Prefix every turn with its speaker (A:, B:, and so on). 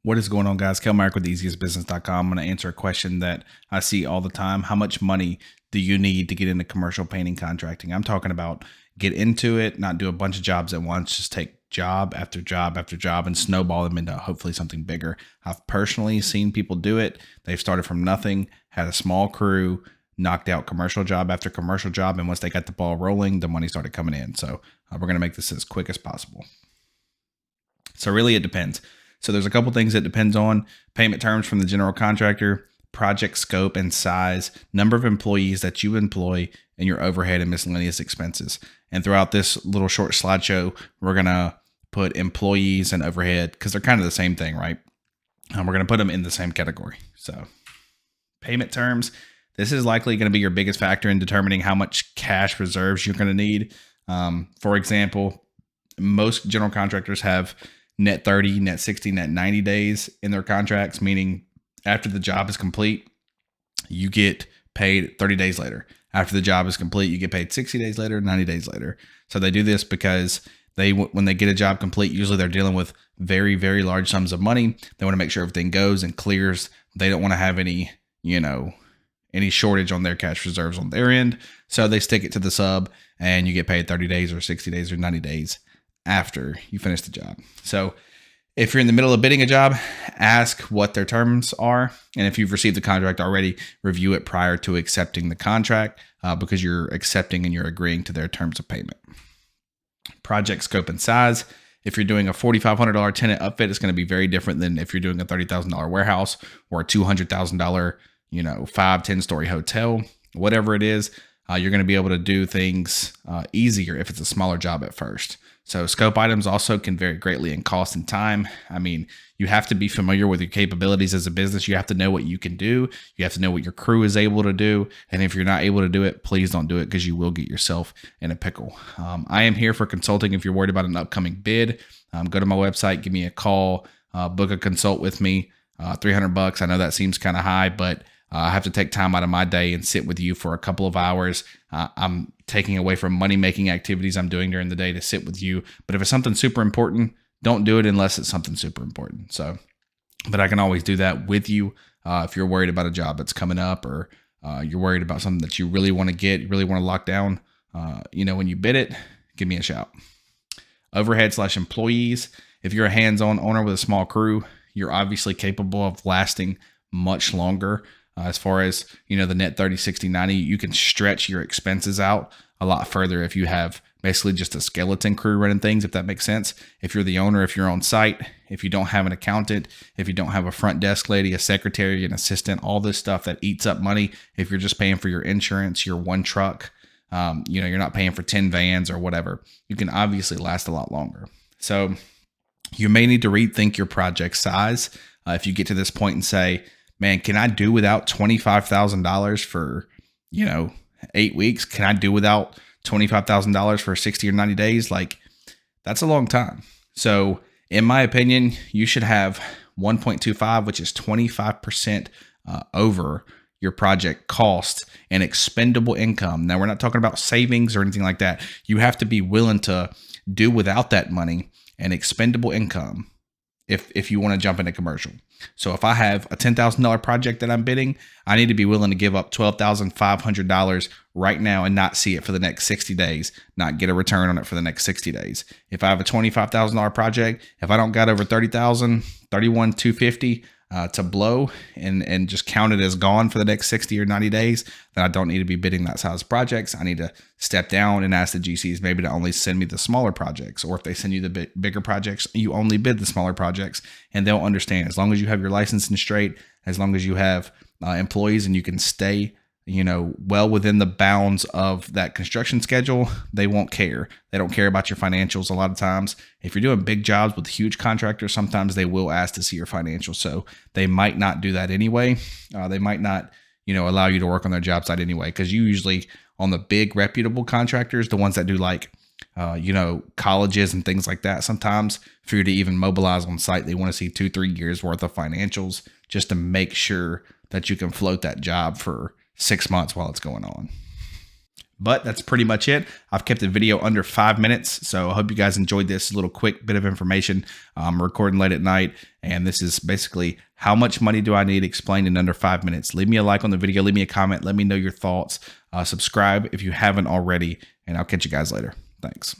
A: What is going on, guys? Kel Mark with easiestbusiness.com. I'm going to answer a question that I see all the time. How much money do you need to get into commercial painting contracting? I'm talking about get into it, not do a bunch of jobs at once, just take job after job after job and snowball them into hopefully something bigger. I've personally seen people do it. They've started from nothing, had a small crew, knocked out commercial job after commercial job, and once they got the ball rolling, the money started coming in. So we're going to make this as quick as possible. So really it depends. So there's a couple things it depends on: payment terms from the general contractor, project scope and size, number of employees that you employ, and your overhead and miscellaneous expenses. And throughout this little short slideshow, we're going to put employees and overhead because they're kind of the same thing, right? We're going to put them in the same category. So payment terms, this is likely going to be your biggest factor in determining how much cash reserves you're going to need. For example, most general contractors have net 30, net 60, net 90 days in their contracts, meaning after the job is complete, you get paid 30 days later. After the job is complete, you get paid 60 days later, 90 days later. So they do this because when they get a job complete, usually they're dealing with very, very large sums of money. They want to make sure everything goes and clears. They don't want to have any shortage on their cash reserves on their end. So they stick it to the sub and you get paid 30 days or 60 days or 90 days after you finish the job. So if you're in the middle of bidding a job, ask what their terms are. And if you've received the contract already, review it prior to accepting the contract because you're accepting and you're agreeing to their terms of payment. Project scope and size. If you're doing a $4,500 tenant upfit, it's going to be very different than if you're doing a $30,000 warehouse or a $200,000, 5, 10-story hotel. Whatever it is, you're going to be able to do things easier if it's a smaller job at first. So scope items also can vary greatly in cost and time. I mean, you have to be familiar with your capabilities as a business. You have to know what you can do. You have to know what your crew is able to do. And if you're not able to do it, please don't do it because you will get yourself in a pickle. I am here for consulting. If you're worried about an upcoming bid, go to my website, give me a call, book a consult with me, $300. I know that seems kind of high, but I have to take time out of my day and sit with you for a couple of hours. I'm taking away from money-making activities I'm doing during the day to sit with you. But if it's something super important, don't do it unless it's something super important. So, but I can always do that with you if you're worried about a job that's coming up or you're worried about something that you really want to get, you really want to lock down. When you bid it, give me a shout. Overhead/employees. If you're a hands-on owner with a small crew, you're obviously capable of lasting much longer. As far as, the net 30, 60, 90, you can stretch your expenses out a lot further if you have basically just a skeleton crew running things, if that makes sense. If you're the owner, if you're on site, if you don't have an accountant, if you don't have a front desk lady, a secretary, an assistant, all this stuff that eats up money. If you're just paying for your insurance, your one truck, you're not paying for 10 vans or whatever, you can obviously last a lot longer. So you may need to rethink your project size. If you get to this point and say, man, can I do without $25,000 for, 8 weeks? Can I do without $25,000 for 60 or 90 days? Like, that's a long time. So in my opinion, you should have 1.25, which is 25% over your project cost and expendable income. Now, we're not talking about savings or anything like that. You have to be willing to do without that money and expendable income if you want to jump into commercial. So if I have a $10,000 project that I'm bidding, I need to be willing to give up $12,500 right now and not see it for the next 60 days, not get a return on it for the next 60 days. If I have a $25,000 project, if I don't got over $30,000, $31,250 to blow and just count it as gone for the next 60 or 90 days, then I don't need to be bidding that size projects. I need to step down and ask the GCs maybe to only send me the smaller projects, or if they send you the bigger projects, you only bid the smaller projects, and they'll understand. As long as you have your licensing straight, as long as you have employees and you can stay well within the bounds of that construction schedule, they won't care. They don't care about your financials a lot of times. If you're doing big jobs with huge contractors, sometimes they will ask to see your financials. So they might not do that anyway. They might not, allow you to work on their job site anyway, because you usually on the big reputable contractors, the ones that do like, colleges and things like that, sometimes for you to even mobilize on site, they want to see 2-3 years worth of financials just to make sure that you can float that job for 6 months while it's going on. But that's pretty much it. I've kept the video under 5 minutes, so I hope you guys enjoyed this little quick bit of information. I'm recording late at night, and this is basically how much money do I need explained in under 5 minutes. Leave me a like on the video, leave me a comment, let me know your thoughts. Subscribe if you haven't already, and I'll catch you guys later. Thanks.